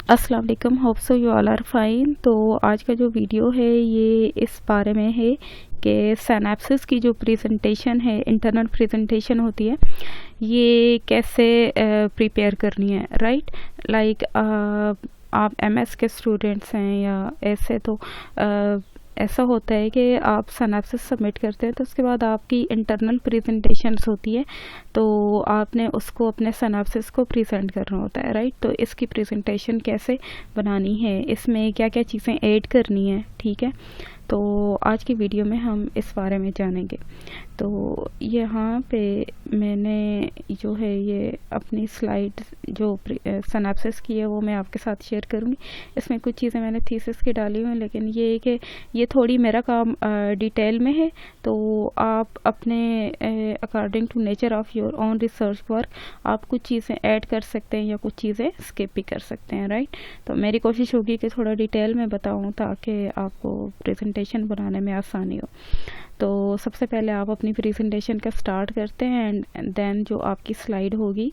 अस्सलाम वालेकुम, hope so you all are fine. तो आज का जो वीडियो है ये इस बारे में है कि सिनैप्सिस की जो प्रेजेंटेशन है, इंटरनल प्रेजेंटेशन होती है, ये कैसे प्रिपेयर करनी है। राइट, लाइक आप एमएस के स्टूडेंट्स हैं या ऐसे, तो ऐसा होता है कि आप सिनैप्सिस सबमिट करते हैं तो उसके बाद आपकी इंटरनल प्रेजेंटेशंस होती है, तो आपने उसको अपने सिनैप्सिस को प्रेजेंट करना होता है। राइट, तो इसकी प्रेजेंटेशन कैसे बनानी है, इसमें क्या क्या चीज़ें ऐड करनी है, ठीक है, तो आज की वीडियो में हम इस बारे में जानेंगे। तो यहाँ पे मैंने जो है ये अपनी स्लाइड जो सिनैप्सिस की है वो मैं आपके साथ शेयर करूँगी। इसमें कुछ चीज़ें मैंने थीसिस की डाली हुई हैं, लेकिन ये है कि ये थोड़ी मेरा काम डिटेल में है, तो आप अपने according to nature of your own research work आप कुछ चीज़ें ऐड कर सकते हैं या कुछ चीज़ें स्किप भी कर सकते हैं। राइट, तो मेरी कोशिश होगी कि थोड़ा डिटेल में बताऊँ ताकि आपको प्रेजेंटेशन बनाने में आसानी हो। तो सबसे पहले आप अपनी प्रेजेंटेशन का स्टार्ट करते हैं एंड देन जो आपकी स्लाइड होगी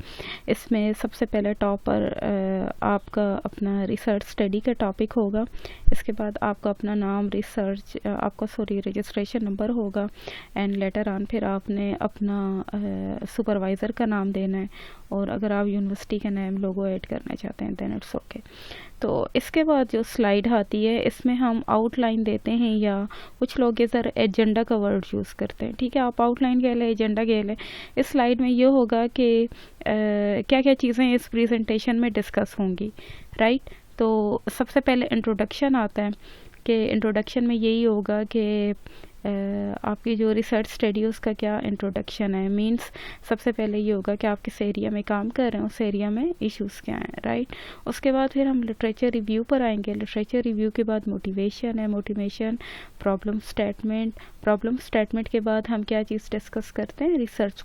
इसमें सबसे पहले टॉप पर आपका अपना रिसर्च स्टडी का टॉपिक होगा। इसके बाद आपका अपना नाम, रजिस्ट्रेशन नंबर होगा एंड लेटर ऑन फिर आपने अपना सुपरवाइज़र का नाम देना है, और अगर आप यूनिवर्सिटी का नेम लोगो ऐड करना चाहते हैं देन इट्स ओके। तो इसके बाद जो स्लाइड आती है इसमें हम आउटलाइन देते हैं, या कुछ लोग इधर एजेंडा का वर्ड यूज़ करते हैं। ठीक है, आप आउटलाइन कह लें, एजेंडा कह लें। इस स्लाइड में ये होगा कि क्या क्या चीज़ें इस प्रेजेंटेशन में डिस्कस होंगी। राइट, तो सबसे पहले इंट्रोडक्शन आता है कि इंट्रोडक्शन में यही होगा कि आपकी जो रिसर्च स्टडी है उसका क्या इंट्रोडक्शन है। मींस सबसे पहले ये होगा कि आप किस एरिया में काम कर रहे हैं, उस एरिया में इश्यूज़ क्या हैं। राइट, उसके बाद फिर हम लिटरेचर रिव्यू पर आएंगे। लिटरेचर रिव्यू के बाद मोटिवेशन है, मोटिवेशन, प्रॉब्लम स्टेटमेंट के बाद हम क्या चीज़ डिस्कस करते हैं, रिसर्च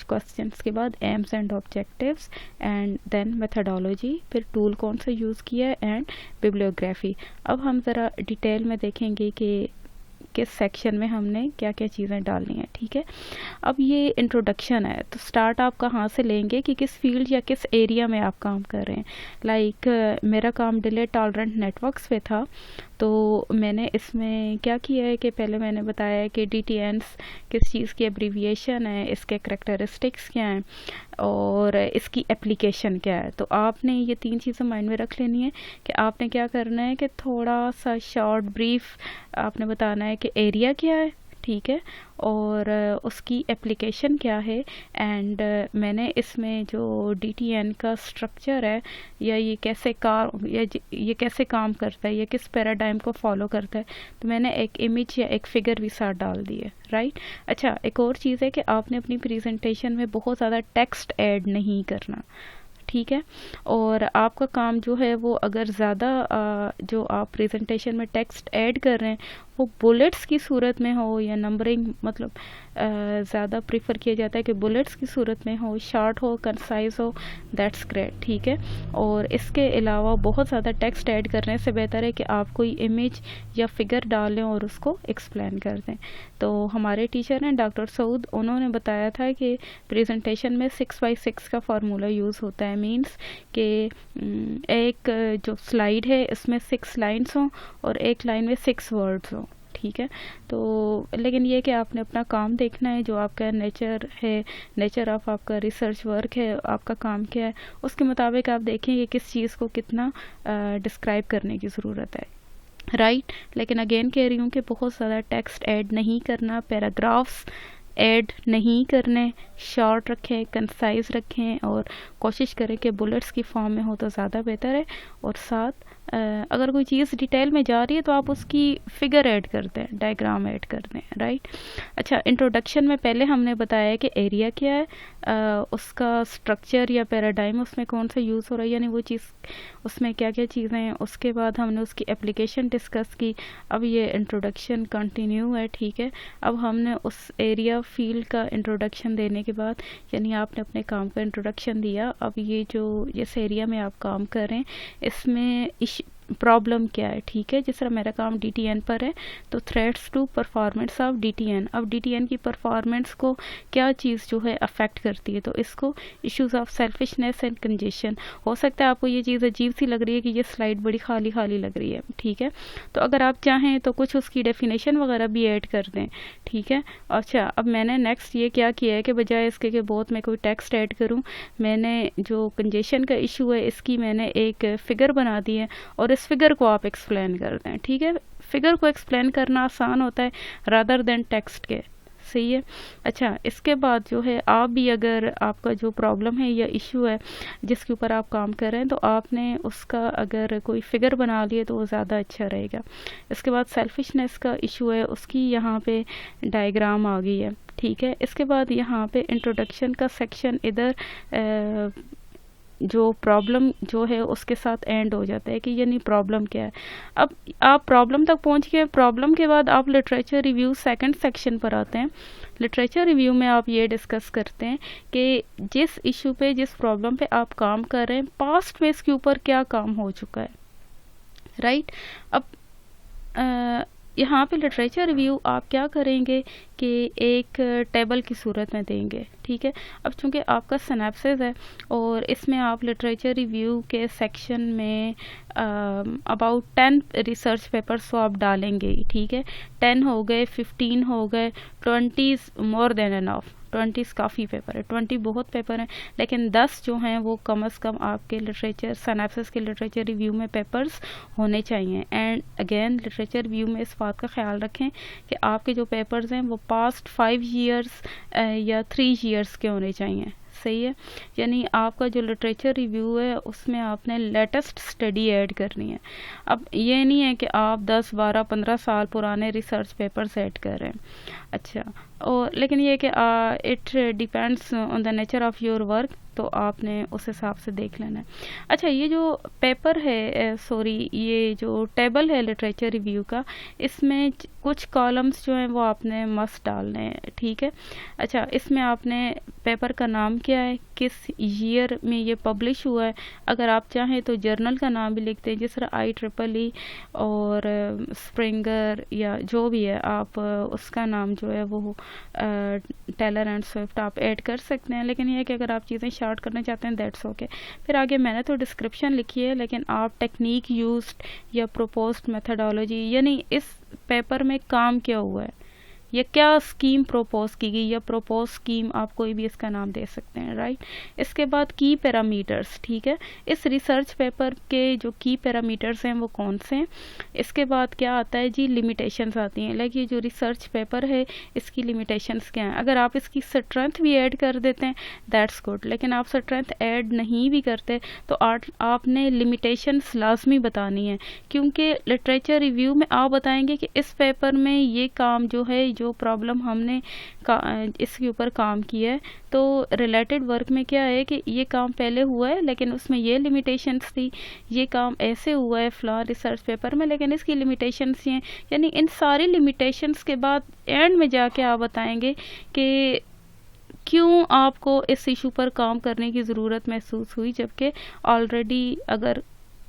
क्वेश्चंस के बाद aims and objectives and then methodology, फिर टूल कौन सा यूज़ किया है एंड बिब्लियोग्राफी। अब हम ज़रा डिटेल में देखेंगे कि किस सेक्शन में हमने क्या क्या चीज़ें डालनी है। ठीक है, अब ये इंट्रोडक्शन है, तो स्टार्ट आप कहाँ से लेंगे कि किस फील्ड या किस एरिया में आप काम कर रहे हैं। लाइक मेरा काम डिले टॉलरेंट नेटवर्क्स पे था, तो मैंने इसमें क्या किया है कि पहले मैंने बताया कि DTNs किस चीज़ की एब्रीविएशन है, इसके करैक्टरिस्टिक्स क्या हैं और इसकी एप्लीकेशन क्या है। तो आपने ये 3 चीज़ें माइंड में रख लेनी है कि आपने क्या करना है कि थोड़ा सा शॉर्ट ब्रीफ आपने बताना है कि एरिया क्या है, ठीक है, और उसकी एप्लीकेशन क्या है एंड मैंने इसमें जो DTN का स्ट्रक्चर है या ये कैसे काम करता है, ये किस पैराडाइम को फॉलो करता है, तो मैंने एक इमेज या एक फिगर भी साथ डाल दी है। राइट, अच्छा, एक और चीज़ है कि आपने अपनी प्रेजेंटेशन में बहुत ज़्यादा टेक्स्ट ऐड नहीं करना। ठीक है, और आपका काम जो है वो अगर ज़्यादा जो आप प्रेजेंटेशन में टेक्स्ट ऐड कर रहे हैं वो बुलेट्स की सूरत में हो या नंबरिंग, मतलब ज़्यादा प्रीफर किया जाता है कि बुलेट्स की सूरत में हो, शॉर्ट हो, कंसाइज हो, दैट्स ग्रेट। ठीक है, और इसके अलावा बहुत ज़्यादा टेक्स्ट ऐड करने से बेहतर है कि आप कोई इमेज या फिगर डालें और उसको एक्सप्लेन कर दें। तो हमारे टीचर हैं डॉक्टर सऊद, उन्होंने बताया था कि प्रेजेंटेशन में 6x6 का फार्मूला यूज़ होता है। मीन्स कि एक जो स्लाइड है इसमें 6 लाइन्स हों और एक लाइन में 6 वर्ड्स हों। ठीक है, तो लेकिन ये कि आपने अपना काम देखना है, जो आपका नेचर है, नेचर ऑफ आपका रिसर्च वर्क है, आपका काम क्या है, उसके मुताबिक आप देखें कि किस चीज़ को कितना डिस्क्राइब करने की ज़रूरत है। राइट, लेकिन अगेन कह रही हूँ कि बहुत ज़्यादा टेक्स्ट ऐड नहीं करना, पैराग्राफ्स ऐड नहीं करने, शॉर्ट रखें, कंसाइज रखें और कोशिश करें कि बुलेट्स की फॉर्म में हो तो ज़्यादा बेहतर है। और साथ अगर कोई चीज़ डिटेल में जा रही है तो आप उसकी फिगर ऐड कर दें, डायग्राम ऐड कर दें। राइट, अच्छा, इंट्रोडक्शन में पहले हमने बताया कि एरिया क्या है, उसका स्ट्रक्चर या पैराडाइम उसमें कौन सा यूज़ हो रहा है, यानी वो चीज़ उसमें क्या क्या चीज़ें हैं। उसके बाद हमने उसकी एप्लीकेशन डिस्कस की। अब ये इंट्रोडक्शन कंटिन्यू है। ठीक है, अब हमने उस एरिया फील्ड का इंट्रोडक्शन देने के बाद, यानी आपने अपने काम का इंट्रोडक्शन दिया, अब ये जो जिस एरिया में आप काम कर रहे हैं इसमें प्रॉब्लम क्या है, ठीक है। जिस तरह मेरा काम DTN पर है तो threats to performance of DTN। अब DTN की परफॉर्मेंस को क्या चीज़ जो है अफेक्ट करती है, तो इसको issues of selfishness and congestion. हो सकता है आपको ये चीज़ अजीब सी लग रही है कि ये स्लाइड बड़ी खाली खाली लग रही है, ठीक है। तो अगर आप चाहें तो कुछ उसकी डेफिनेशन वगैरह भी ऐड कर दें, ठीक है। अच्छा, अब मैंने नेक्स्ट ये क्या किया है कि बजाय इसके कि बहुत मैं कोई टेक्स्ट ऐड करूं, मैंने जो कंजेशन का इशू है इसकी मैंने एक फिगर बना दी है और इस फिगर को आप एक्सप्लेन कर दें, ठीक है। फिगर को एक्सप्लेन करना आसान होता है रादर देन टेक्स्ट के, सही है। अच्छा, इसके बाद जो है आप भी अगर आपका जो प्रॉब्लम है या इशू है जिसके ऊपर आप काम कर रहे हैं तो आपने उसका अगर कोई फिगर बना लिए तो वो ज़्यादा अच्छा रहेगा। इसके बाद सेल्फिशनेस का इशू है, उसकी यहाँ पे डायग्राम आ गई है, ठीक है। इसके बाद यहाँ पे इंट्रोडक्शन का सेक्शन इधर जो प्रॉब्लम जो है उसके साथ एंड हो जाता है कि यानी प्रॉब्लम क्या है। अब आप प्रॉब्लम तक पहुंच गए, प्रॉब्लम के बाद आप लिटरेचर रिव्यू सेकंड सेक्शन पर आते हैं। लिटरेचर रिव्यू में आप ये डिस्कस करते हैं कि जिस इशू पे, जिस प्रॉब्लम पे आप काम कर रहे हैं, पास्ट में इसके ऊपर क्या काम हो चुका है, राइट। अब यहाँ पे लिटरेचर रिव्यू आप क्या करेंगे कि एक टेबल की सूरत में देंगे, ठीक है। अब चूंकि आपका सिनेप्सिस है और इसमें आप लिटरेचर रिव्यू के सेक्शन में अबाउट 10 रिसर्च पेपर्स तो आप डालेंगे, ठीक है। 10 हो गए, 15 हो गए, 20 मोर देन एनफ। 20 काफ़ी पेपर है, 20 बहुत पेपर हैं, लेकिन 10 जो हैं वो कम से कम आपके लिटरेचर सिनेप्सिस के लिटरेचर रिव्यू में पेपर्स होने चाहिए। एंड अगेन लिटरेचर रिव्यू में इस बात का ख्याल रखें कि आपके जो पेपर्स हैं वो पास्ट 5 ईयर्स या 3 ईयर्स के होने चाहिए, सही है। यानी आपका जो लिटरेचर रिव्यू है उसमें आपने लेटेस्ट स्टडी ऐड करनी है। अब ये नहीं है कि आप 10, 12, 15 साल पुराने रिसर्च पेपर्स ऐड कर रहे हैं, अच्छा। और लेकिन ये कि it depends on the nature of your work, तो आपने उस हिसाब से देख लेना है। अच्छा, ये जो पेपर है सॉरी ये जो टेबल है लिटरेचर रिव्यू का, इसमें कुछ कॉलम्स जो हैं वो आपने मस्ट डालने हैं, ठीक है। अच्छा, इसमें आपने पेपर का नाम क्या है, किस ईयर में ये पब्लिश हुआ है, अगर आप चाहें तो जर्नल का नाम भी लिखते हैं, जिस तरह IEEE और स्प्रिंगर या जो भी है आप उसका नाम जो है वो टेलर एंड स्विफ्ट आप ऐड कर सकते हैं। लेकिन ये है कि अगर आप चीज़ें शार्ट करना चाहते हैं दैट्स ओके। फिर आगे मैंने तो डिस्क्रिप्शन लिखी है, लेकिन आप टेक्निक यूज्ड या प्रोपोज्ड मेथडोलॉजी, यानी इस पेपर में काम क्या हुआ है या क्या स्कीम प्रोपोज की गई, या प्रोपोज स्कीम आप कोई भी इसका नाम दे सकते हैं, राइट। इसके बाद की पैरामीटर्स, ठीक है। इस रिसर्च पेपर के जो की पैरामीटर्स हैं वो कौन से हैं। इसके बाद क्या आता है जी, लिमिटेशंस आती हैं, लाइक ये जो रिसर्च पेपर है इसकी लिमिटेशंस क्या हैं। अगर आप इसकी स्ट्रेंथ भी ऐड कर देते हैं दैट्स गुड, लेकिन आप स्ट्रेंथ ऐड नहीं भी करते तो आपने लिमिटेशंस लाजमी बतानी है, क्योंकि लिटरेचर रिव्यू में आप बताएंगे कि इस पेपर में ये काम जो है, जो प्रॉब्लम हमने इसके ऊपर काम किया है, तो रिलेटेड वर्क में क्या है कि ये काम पहले हुआ है लेकिन उसमें ये लिमिटेशंस थी, ये काम ऐसे हुआ है फ्लॉ रिसर्च पेपर में लेकिन इसकी लिमिटेशंस हैं। यानी इन सारी लिमिटेशंस के बाद एंड में जाके आप बताएंगे कि क्यों आपको इस इशू पर काम करने की ज़रूरत महसूस हुई, जबकि ऑलरेडी अगर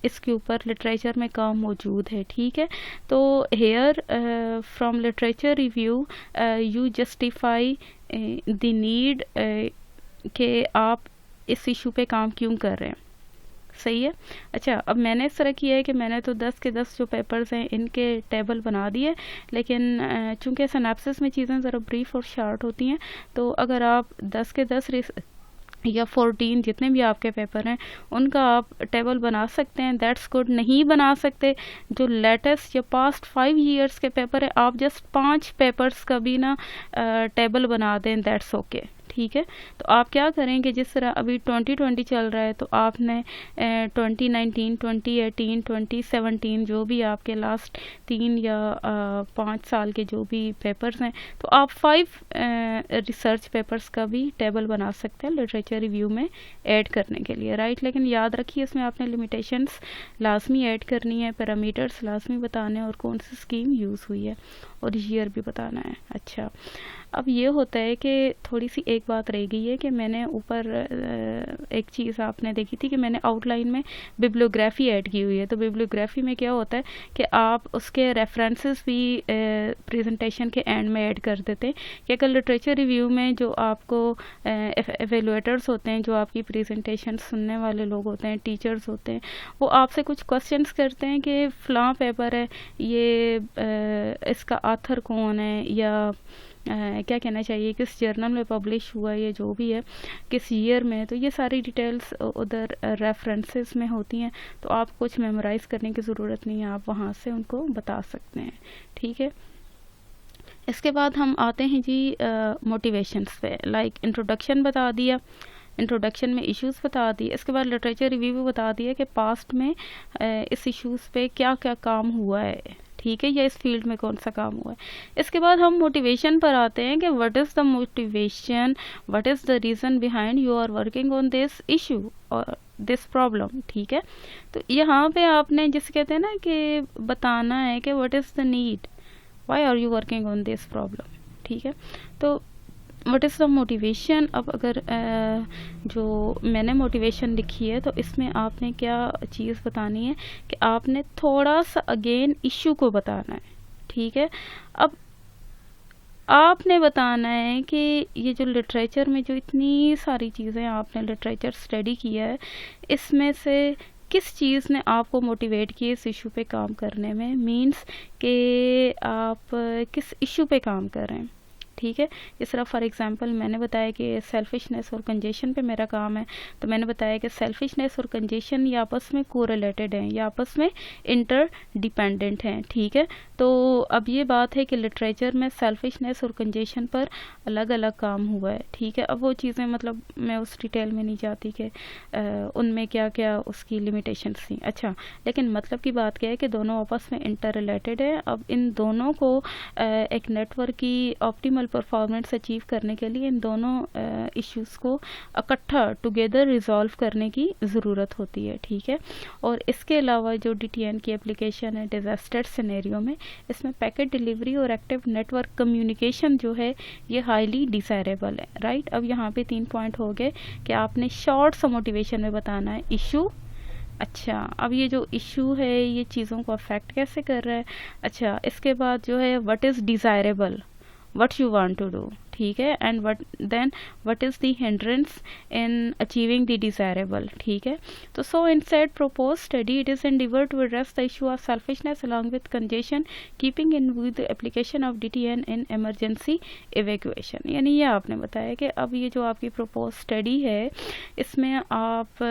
इसके ऊपर लिटरेचर में काम मौजूद है, ठीक है। तो here from literature review you justify the need कि आप इस इशू पे काम क्यों कर रहे हैं, सही है। अच्छा, अब मैंने इस तरह किया है कि मैंने तो 10 के 10 जो पेपर्स हैं इनके टेबल बना दिए, लेकिन चूंकि सिनेप्सिस में चीज़ें ज़रा ब्रीफ और शार्ट होती हैं, तो अगर आप 10 के 10 या 14 जितने भी आपके पेपर हैं उनका आप टेबल बना सकते हैं, दैट्स गुड। नहीं बना सकते, जो लेटेस्ट या पास्ट 5 ईयर्स के पेपर है आप जस्ट 5 पेपर्स का भी ना टेबल बना दें, दैट्स ओके, ठीक है। तो आप क्या करेंगे, जिस तरह अभी 2020 चल रहा है तो आपने 2019, 2018, 2017 जो भी आपके लास्ट 3 या 5 साल के जो भी पेपर्स हैं, तो आप 5 रिसर्च पेपर्स का भी टेबल बना सकते हैं लिटरेचर रिव्यू में ऐड करने के लिए, राइट। लेकिन याद रखिए इसमें आपने लिमिटेशंस लाजमी ऐड करनी है, पैरामीटर्स लाजमी बताने और कौन सी स्कीम यूज़ हुई है और ईयर भी बताना है। अच्छा, अब ये होता है कि थोड़ी सी एक बात रह गई है कि मैंने ऊपर एक चीज़ आपने देखी थी कि मैंने आउटलाइन में बिब्लियोग्राफी ऐड की हुई है। तो बिब्लियोग्राफी में क्या होता है कि आप उसके रेफरेंसेस भी प्रेजेंटेशन के एंड में ऐड कर देते हैं कि अगर लिटरेचर रिव्यू में जो आपको एवेलुएटर्स होते हैं, जो आपकी प्रेजेंटेशन सुनने वाले लोग होते हैं, टीचर्स होते हैं, वो आपसे कुछ क्वेश्चंस करते हैं कि फ़लाँ पेपर है, ये इसका ऑथर कौन है, या क्या कहना चाहिए, किस जर्नल में पब्लिश हुआ है, ये जो भी है, किस ईयर में। तो ये सारी डिटेल्स उधर रेफरेंसेस में होती हैं, तो आप कुछ मेमोराइज़ करने की ज़रूरत नहीं है, आप वहाँ से उनको बता सकते हैं। ठीक है, इसके बाद हम आते हैं जी मोटिवेशंस पे। लाइक इंट्रोडक्शन बता दिया, इंट्रोडक्शन में इश्यूज़ बता दिए, इसके बाद लिटरेचर रिव्यू भी बता दिया कि पास्ट में इस इश्यूज़ पे क्या क्या काम हुआ है, ठीक है, या इस फील्ड में कौन सा काम हुआ है। इसके बाद हम मोटिवेशन पर आते हैं कि what is the motivation, what is the reason behind you are working on this issue और दिस प्रॉब्लम। ठीक है, तो यहाँ पे आपने जिसे कहते हैं ना कि बताना है कि what is the need, why are you working on this problem. ठीक है, तो व्हाट इज़ द मोटिवेशन। अब अगर जो मैंने मोटिवेशन लिखी है तो इसमें आपने क्या चीज़ बतानी है कि आपने थोड़ा सा अगेन इशू को बताना है। ठीक है, अब आपने बताना है कि ये जो लिटरेचर में जो इतनी सारी चीज़ें आपने लिटरेचर स्टडी किया है, इसमें से किस चीज़ ने आपको मोटिवेट किया इस इशू पे काम करने में, मींस कि आप किस इशू पे काम कर रहे हैं। ठीक है, इस तरह फॉर एग्जांपल मैंने बताया कि सेल्फिशनेस और कंजेशन पे मेरा काम है, तो मैंने बताया कि सेल्फिशनेस और कंजेशन ये आपस में कोरिलेटेड हैं, या आपस में इंटर डिपेंडेंट हैं। ठीक है, तो अब ये बात है कि लिटरेचर में सेल्फिशनेस और कंजेशन पर अलग अलग काम हुआ है। ठीक है, अब वो चीज़ें मतलब मैं उस डिटेल में नहीं जाती कि उनमें क्या क्या उसकी लिमिटेशंस थी। अच्छा, लेकिन मतलब की बात क्या है कि दोनों आपस में इंटर रिलेटेड है। अब इन दोनों को एक नेटवर्क की ऑप्टिमल परफॉर्मेंस अचीव करने के लिए इन दोनों इश्यूज़ को इकट्ठा टुगेदर रिजॉल्व करने की ज़रूरत होती है। ठीक है, और इसके अलावा जो DTN की एप्लीकेशन है डिज़ास्टर सिनेरियो में, इसमें पैकेट डिलीवरी और एक्टिव नेटवर्क कम्युनिकेशन जो है ये हाईली डिज़ायरेबल है। राइट, अब यहाँ पे 3 पॉइंट हो गए कि आपने शॉर्ट सा मोटिवेशन में बताना है इशू। अच्छा, अब ये जो इशू है ये चीज़ों को अफेक्ट कैसे कर रहा है। अच्छा, इसके बाद जो है what is desirable, what you want to do। ठीक है, and what is the hindrance in achieving the desirable। ठीक है, तो so in said proposed study it is endeavored to address the issue of selfishness along with congestion keeping in view the application of DTN in emergency evacuation। यानी ये आपने बताया कि अब ये जो आपकी proposed study है इसमें आप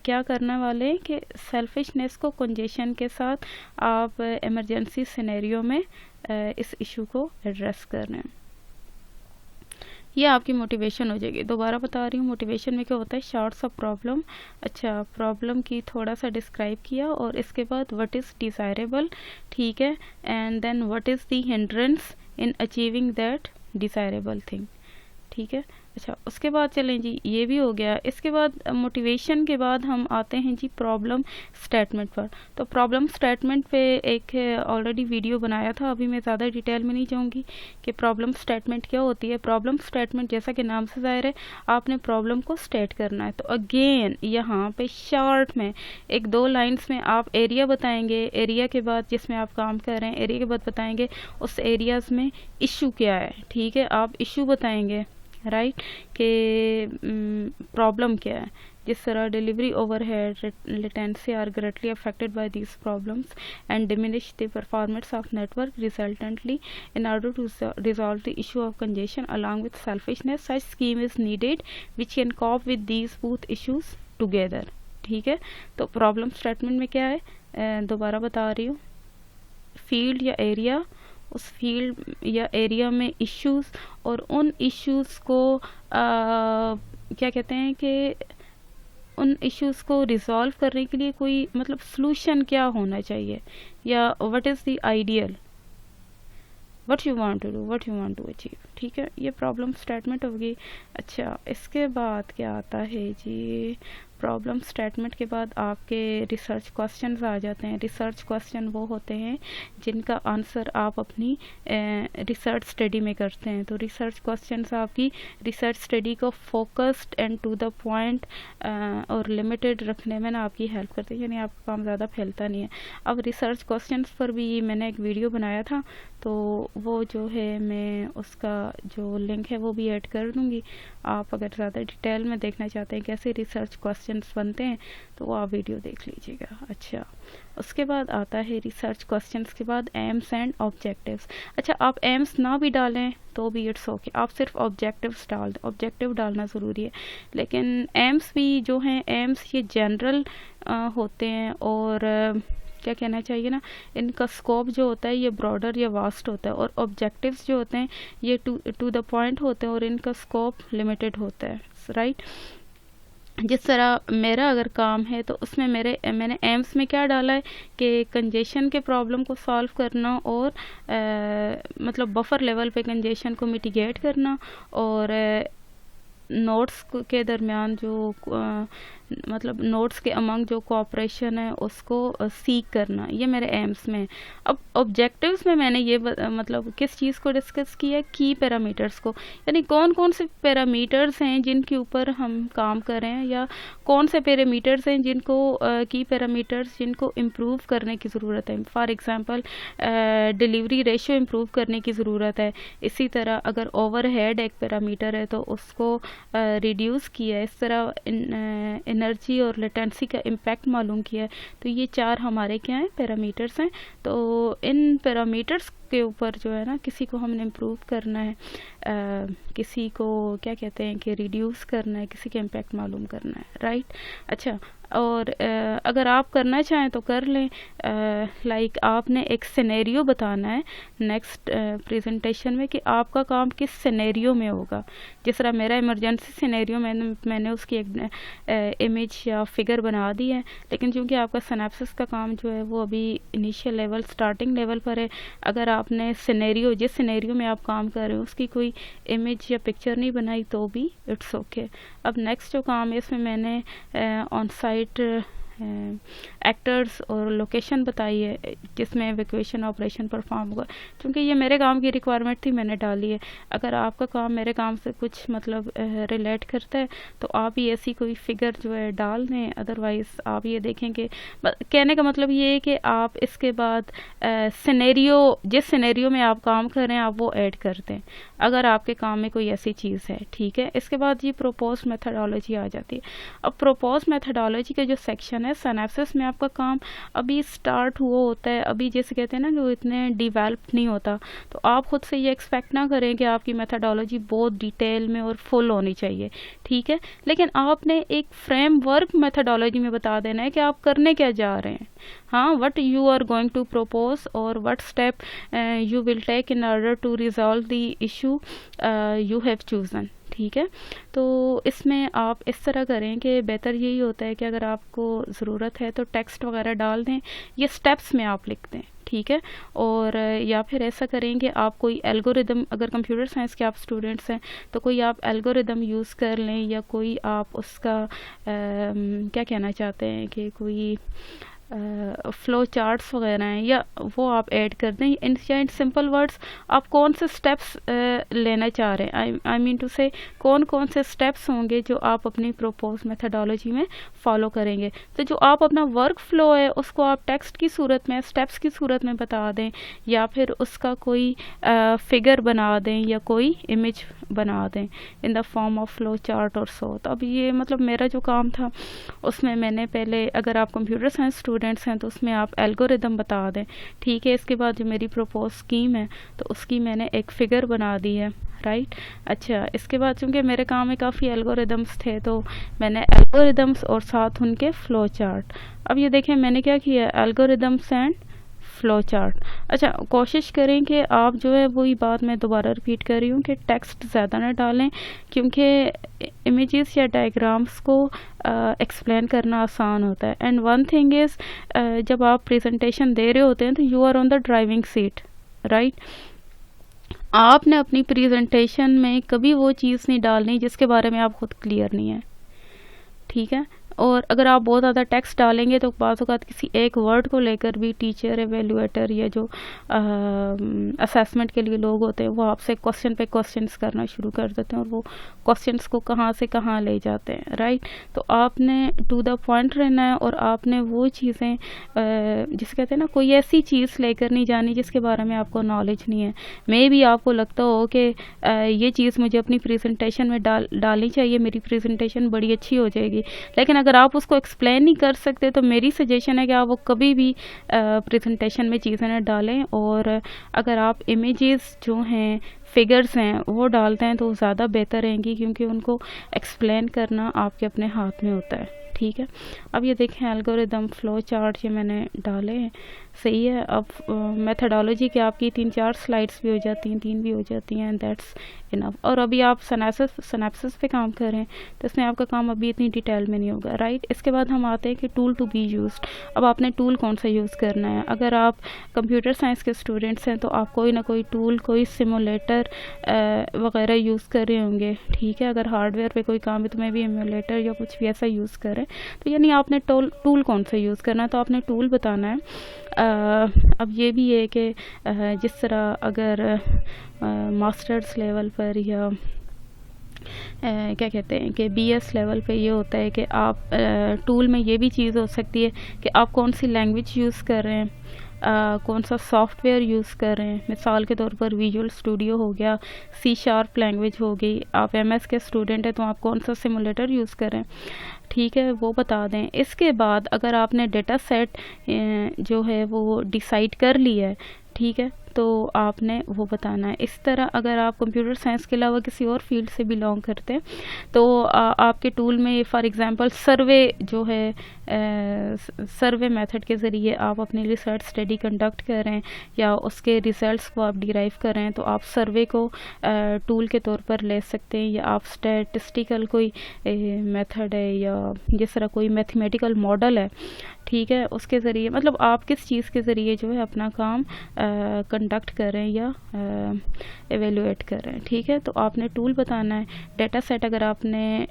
क्या करने वाले हैं कि सेल्फिशनेस को कंजेशन के साथ आप इमरजेंसी सिनेरियो में इस इशू को एड्रेस करना है। ये आपकी मोटिवेशन हो जाएगी। दोबारा बता रही हूँ, मोटिवेशन में क्या होता है, शॉर्ट्स ऑफ प्रॉब्लम। अच्छा, प्रॉब्लम की थोड़ा सा डिस्क्राइब किया और इसके बाद व्हाट इज़ डिज़ायरेबल। ठीक है, and then what is the hindrance in achieving that desirable thing. ठीक है, अच्छा उसके बाद चलें जी, ये भी हो गया। इसके बाद मोटिवेशन के बाद हम आते हैं जी प्रॉब्लम स्टेटमेंट पर। तो प्रॉब्लम स्टेटमेंट पे एक ऑलरेडी वीडियो बनाया था, अभी मैं ज़्यादा डिटेल में नहीं जाऊँगी कि प्रॉब्लम स्टेटमेंट क्या होती है। प्रॉब्लम स्टेटमेंट जैसा कि नाम से ज़ाहिर है आपने प्रॉब्लम को स्टेट करना है। तो अगेन यहाँ पे शॉर्ट में 1-2 लाइन्स में आप एरिया बताएंगे, एरिया के बाद जिसमें आप काम कर रहे हैं, एरिया के बाद बताएंगे उस एरियाज़ में इशू क्या है। ठीक है, आप इशू बताएंगे राइट कि प्रॉब्लम क्या है। जिस तरह delivery overhead latency are greatly affected by these problems and diminish the performance of network resultantly in order to resolve the issue of congestion along with selfishness such scheme is needed which can cope with these both issues together. ठीक है, तो problem statement में क्या है, दोबारा बता रही हूँ, फील्ड या एरिया, उस फील्ड या एरिया में इश्यूज़ और उन इश्यूज़ को क्या कहते हैं कि उन इश्यूज़ को रिजॉल्व करने के लिए कोई मतलब सॉल्यूशन क्या होना चाहिए, या what is the ideal, what you want to do, what you want to achieve. ठीक है, ये प्रॉब्लम स्टेटमेंट होगी। अच्छा, इसके बाद क्या आता है जी, प्रॉब्लम स्टेटमेंट के बाद आपके रिसर्च क्वेश्चंस आ जाते हैं। रिसर्च क्वेश्चन वो होते हैं जिनका आंसर आप अपनी रिसर्च स्टडी में करते हैं। तो रिसर्च क्वेश्चंस आपकी रिसर्च स्टडी को focused and to the point और लिमिटेड रखने में ना आपकी हेल्प करते हैं, यानी आपका काम ज़्यादा फैलता नहीं है। अब रिसर्च क्वेश्चंस पर भी मैंने एक वीडियो बनाया था, तो वो जो है मैं उसका जो लिंक है वो भी ऐड कर दूँगी। आप अगर ज़्यादा डिटेल में देखना चाहते हैं कैसे रिसर्च क्वेश्चंस बनते हैं तो वो आप वीडियो देख लीजिएगा। अच्छा, उसके बाद आता है रिसर्च क्वेश्चंस के बाद एम्स एंड ऑब्जेक्टिव्स। अच्छा, आप एम्स ना भी डालें तो भी इट्स ओके, आप सिर्फ ऑब्जेक्टिव्स डाल दें। ऑब्जेक्टिव डालना ज़रूरी है, लेकिन एम्स भी जो हैं, एम्स ये जनरल होते हैं और क्या कहना चाहिए ना, इनका स्कोप जो होता है ये ब्रॉडर या वास्ट होता है, और ऑब्जेक्टिव्स जो होते हैं ये टू द पॉइंट होते हैं और इनका स्कोप लिमिटेड होता है, राइट। जिस तरह मेरा अगर काम है तो उसमें मैंने एम्स में क्या डाला है कि कंजेशन के प्रॉब्लम को सॉल्व करना और मतलब बफर लेवल पे कंजेशन को मिटिगेट करना और नोट्स के दरमियान जो मतलब नोट्स के अमंग जो कोऑपरेशन है उसको सीख करना, ये मेरे एम्स में। अब ऑब्जेक्टिव्स में मैंने ये मतलब किस चीज़ को डिस्कस किया, की पैरामीटर्स को, यानी कौन कौन से पैरामीटर्स हैं जिनके ऊपर हम काम कर रहे हैं, या कौन से पैरामीटर्स हैं जिनको की पैरामीटर्स जिनको इम्प्रूव करने की ज़रूरत है। For example delivery ratio improve करने की ज़रूरत है। इसी तरह अगर ओवरहेड एक पैरामीटर है तो उसको रिड्यूस किया, इस तरह एनर्जी और लेटेंसी का इम्पैक्ट मालूम किया है। तो ये 4 हमारे क्या हैं, पैरामीटर्स हैं। तो इन पैरामीटर्स के ऊपर जो है ना, किसी को हमने इम्प्रूव करना है, किसी को क्या कहते हैं कि रिड्यूस करना है, किसी का इम्पैक्ट मालूम करना है, राइट। अच्छा, और अगर आप करना चाहें तो कर लें। लाइक आपने एक सिनेरियो बताना है नेक्स्ट प्रेजेंटेशन में कि आपका काम किस सिनेरियो में होगा। जिस तरह मेरा इमरजेंसी सिनेरियो मैंने उसकी एक इमेज या फिगर बना दी है, लेकिन चूंकि आपका सिनेप्सिस का काम जो है वो अभी इनिशियल लेवल, स्टार्टिंग लेवल पर है, अगर आपने सिनेरियो, जिस सिनेरियो में आप काम कर रहे हो उसकी कोई इमेज या पिक्चर नहीं बनाई तो भी इट्स ओके। अब नेक्स्ट जो काम है इसमें मैंने ऑन साइट एक्टर्स और लोकेशन बताई है जिसमें इवैक्यूएशन ऑपरेशन परफॉर्म होगा। क्योंकि ये मेरे काम की रिक्वायरमेंट थी, मैंने डाली है। अगर आपका काम मेरे काम से कुछ मतलब रिलेट करता है तो आप ही ऐसी कोई फिगर जो है डाल दें, अदरवाइज़ आप ये देखें कि कहने का मतलब ये है कि आप इसके बाद सिनेरियो, जिस सिनेरियो में आप काम कर रहे हैं आप वो ऐड कर दें अगर आपके काम में कोई ऐसी चीज़ है, ठीक है। इसके बाद ये प्रोपोज मेथडोलॉजी आ जाती है। अब प्रोपोज मेथडोलॉजी का जो सेक्शन है, सिनेप्सिस में आपका काम अभी स्टार्ट हुआ होता है, अभी जैसे कहते हैं ना कि वो इतने डिवेल्प नहीं होता, तो आप खुद से ये एक्सपेक्ट ना करें कि आपकी मेथडोलॉजी बहुत डिटेल में और फुल होनी चाहिए, ठीक है। लेकिन आपने एक फ्रेमवर्क मेथडोलॉजी में बता देना है कि आप करने क्या जा रहे हैं, हाँ, what you are going to propose और what step you will take in order to resolve the issue you have chosen, ठीक है। तो इसमें आप इस तरह करें कि बेहतर यही होता है कि अगर आपको ज़रूरत है तो टेक्स्ट वगैरह डाल दें, ये स्टेप्स में आप लिख दें, ठीक है। और या फिर ऐसा करें कि आप कोई एल्गोरिदम, अगर कंप्यूटर साइंस के आप स्टूडेंट्स हैं तो कोई आप एल्गोरिदम यूज़ कर लें, या कोई आप उसका क्या कहना चाहते हैं कि कोई फ्लो चार्ट्स वगैरह हैं, या वो आप ऐड कर दें। इन सिंपल वर्ड्स आप कौन से स्टेप्स लेना चाह रहे हैं, आई मीन टू से कौन कौन से स्टेप्स होंगे जो आप अपनी प्रोपोज मेथडोलॉजी में फॉलो करेंगे। तो जो आप अपना वर्क फ्लो है उसको आप टेक्स्ट की सूरत में, स्टेप्स की सूरत में बता दें, या फिर उसका कोई फिगर बना दें या कोई इमेज बना दें in the form of flow chart और सो। तो अब ये मतलब मेरा जो काम था उसमें मैंने पहले, अगर आप कंप्यूटर साइंस स्टूडेंट्स हैं तो उसमें आप एल्गोरिदम बता दें, ठीक है। इसके बाद जो मेरी प्रपोज स्कीम है तो उसकी मैंने एक फ़िगर बना दी है, राइट। अच्छा, इसके बाद चूँकि मेरे काम में काफ़ी एल्गोरिदम्स थे तो मैंने एल्गोरिदम्स और साथ उनके फ़्लो चार्ट। अब ये देखें मैंने क्या किया, एल्गोरिदम्स एंड फ्लो चार्ट। अच्छा, कोशिश करें कि आप जो है वही बात मैं दोबारा रिपीट कर रही हूँ कि टेक्स्ट ज़्यादा ना डालें, क्योंकि इमेजेस या डायग्राम्स को एक्सप्लेन करना आसान होता है। एंड वन थिंग इज़, जब आप प्रेजेंटेशन दे रहे होते हैं तो you are on the driving seat, right. आपने अपनी प्रेजेंटेशन में कभी वो चीज़ नहीं डालनी जिसके बारे में आप खुद क्लियर नहीं है, ठीक है। और अगर आप बहुत ज़्यादा टेक्स्ट डालेंगे तो बाज़ औक़ात किसी एक वर्ड को लेकर भी टीचर, एवेल्यूएटर या जो असेसमेंट के लिए लोग होते हैं वो आपसे क्वेश्चन पे क्वेश्चंस करना शुरू कर देते हैं और वो क्वेश्चंस को कहाँ से कहाँ ले जाते हैं, राइट। तो आपने टू द पॉइंट रहना है और आपने वो चीज़ें जिसे कहते हैं ना, कोई ऐसी चीज़ लेकर नहीं जानी जिसके बारे में आपको नॉलेज नहीं है। मे भी आपको लगता हो कि ये चीज़ मुझे अपनी प्रेजेंटेशन में डालनी चाहिए, मेरी प्रेजेंटेशन बड़ी अच्छी हो जाएगी, लेकिन अगर आप उसको एक्सप्लेन नहीं कर सकते तो मेरी सजेशन है कि आप वो कभी भी प्रेजेंटेशन में चीज़ें न डालें। और अगर आप इमेजेस जो हैं, फिगर्स हैं, वो डालते हैं तो ज़्यादा बेहतर रहेंगी, क्योंकि उनको एक्सप्लेन करना आपके अपने हाथ में होता है, ठीक है। अब ये देखें एल्गोरिदम फ्लो चार्ट ये मैंने डाले हैं, सही है। अब मेथडोलॉजी की आपकी 3-4 स्लाइड्स भी हो जाती हैं, 3 भी हो जाती हैं, दैट्स इनफ। और अभी आप सिनेप्सिस पे काम कर रहे हैं तो इसमें आपका काम अभी इतनी डिटेल में नहीं होगा, राइट। इसके बाद हम आते हैं कि टूल टू बी यूज्ड। अब आपने टूल कौन सा यूज़ करना है। अगर आप कंप्यूटर साइंस के स्टूडेंट्स हैं तो आप कोई ना कोई टूल, कोई सिमुलेटर वगैरह यूज़ कर रहे होंगे, ठीक है। अगर हार्डवेयर पे कोई काम है तो मैं भी एमुलेटर या कुछ भी ऐसा यूज़ करें, तो यानी आपने टूल कौन सा यूज़ करना है, तो आपने टूल बताना है। अब ये भी है कि जिस तरह अगर मास्टर्स लेवल पर या क्या कहते हैं कि बीएस लेवल पे ये होता है कि आप टूल में ये भी चीज़ हो सकती है कि आप कौन सी लैंग्वेज यूज़ कर रहे हैं, कौन सा सॉफ्टवेयर यूज़ कर रहे हैं। मिसाल के तौर पर विजुअल स्टूडियो हो गया, C# लैंग्वेज हो गई। आप MS के स्टूडेंट हैं तो आप कौन सा सिमुलेटर यूज़ कर रहे हैं, ठीक है, वो बता दें। इसके बाद अगर आपने डेटा सेट जो है वो डिसाइड कर लिया है, ठीक है, तो आपने वो बताना है। इस तरह अगर आप कंप्यूटर साइंस के अलावा किसी और फील्ड से बिलोंग करते हैं तो आपके टूल में फॉर एग्जांपल सर्वे जो है, सर्वे मेथड के ज़रिए आप अपनी रिसर्च स्टडी कंडक्ट कर रहे हैं या उसके रिज़ल्ट्स को आप डिराइव कर रहे हैं, तो आप सर्वे को टूल के तौर पर ले सकते हैं। या आप स्टैटिस्टिकल कोई मेथड है या जिस तरह कोई मैथमेटिकल मॉडल है, ठीक है, उसके ज़रिए, मतलब आप किस चीज़ के ज़रिए जो है अपना काम कंडक्ट कर रहे हैं या एवेलुएट कर रहे हैं, ठीक है। तो आपने टूल बताना है। डेटा सेट अगर आपने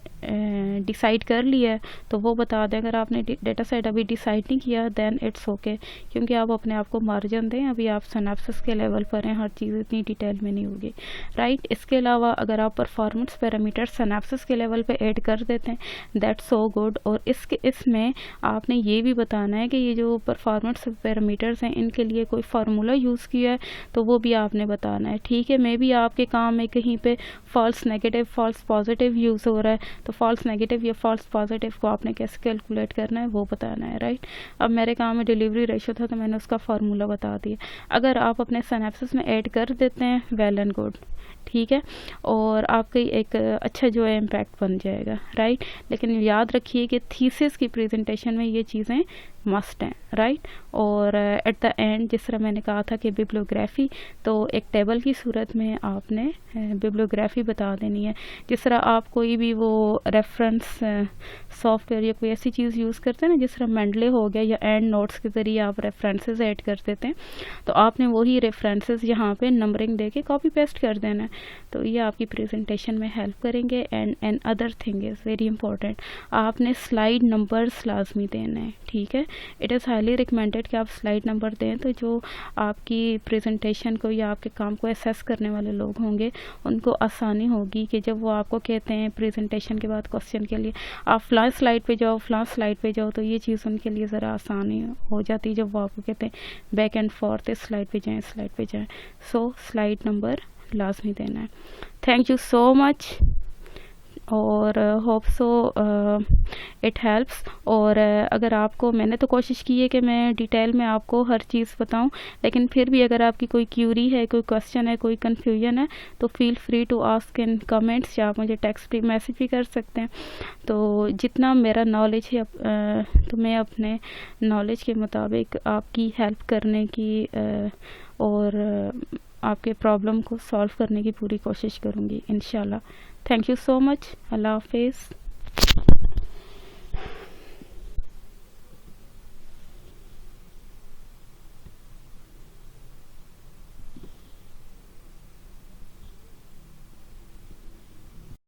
डिसाइड कर लिया है तो वो बता दें। अगर आपने डेटा सेट अभी डिसाइड नहीं किया देन इट्स ओके, क्योंकि आप अपने आप को मार्जिन दें, अभी आप सिनेप्सिस के लेवल पर हैं, हर चीज़ इतनी डिटेल में नहीं होगी, राइट। इसके अलावा अगर आप परफॉर्मेंस पैरामीटर सिनेप्सिस के लेवल पे ऐड कर देते हैं दैट्स सो गुड। और इसमें आपने ये भी बताना है कि ये जो परफॉर्मेंस पैरामीटर्स हैं इनके लिए कोई फार्मूला यूज़ किया है तो वो भी आपने बताना है, ठीक है। मे भी आपके काम में कहीं पे false negative, false positive use हो रहा है, तो फॉल्स नेगेटिव या फॉल्स पॉजिटिव को आपने कैसे कैलकुलेट करना है वो बताना है, राइट। अब मेरे काम में डिलीवरी रेशो था तो मैंने उसका फार्मूला बता दिया। अगर आप अपने सिनेप्सिस में ऐड कर देते हैं वेल एंड गुड, ठीक है, और आपका एक अच्छा जो है इम्पैक्ट बन जाएगा, राइट। लेकिन याद रखिए कि थीसिस की प्रेजेंटेशन में ये चीज़ें मस्ट हैं, राइट। और एट द एंड जिस तरह मैंने कहा था कि बिब्लियोग्राफी, तो एक टेबल की सूरत में आपने बिब्लियोग्राफी बता देनी है। जिस तरह आप कोई भी वो रेफरेंस सॉफ्टवेयर या कोई ऐसी चीज़ यूज़ करते हैं ना, जिस तरह मेंडले हो गया या एंड नोट्स के ज़रिए आप रेफरेंसेस ऐड कर देते हैं, तो आपने वही रेफरेंसेस यहाँ पे नंबरिंग दे के कॉपी पेस्ट कर देना है। तो ये आपकी प्रेजेंटेशन में हेल्प करेंगे। And other thing is very important, आपने स्लाइड नंबर्स लाजमी देना है, ठीक है। इट इज़ हाईली रिकमेंडेड कि आप स्लाइड नंबर दें, तो जो आपकी प्रेजेंटेशन को या आपके काम को असेस करने वाले लोग होंगे उनको आसानी होगी कि जब वो आपको कहते हैं प्रेजेंटेशन के बाद क्वेश्चन के लिए आप फ़लाँ स्लाइड पे जाओ, फ़लाँ स्लाइड पे जाओ, तो ये चीज़ उनके लिए ज़रा आसानी हो जाती है जब वो आपको कहते हैं बैक एंड फोर्थ इस स्लाइड पे जाएँ, स्लाइड पे जाएँ। सो स्लाइड नंबर लाजमी देना है। थैंक यू सो मच और होप सो इट हेल्प्स। और अगर आपको, मैंने तो कोशिश की है कि मैं डिटेल में आपको हर चीज़ बताऊं, लेकिन फिर भी अगर आपकी कोई क्यूरी है, कोई क्वेश्चन है, कोई कन्फ्यूजन है, तो feel free to ask in comments, या आप मुझे टेक्स्ट भी मैसेज भी कर सकते हैं। तो जितना मेरा नॉलेज है तो मैं अपने नॉलेज के मुताबिक आपकी हेल्प करने की और आपके प्रॉब्लम को सॉल्व करने की पूरी कोशिश करूँगी इंशाल्लाह। Thank you so much. Allah हाफिज़।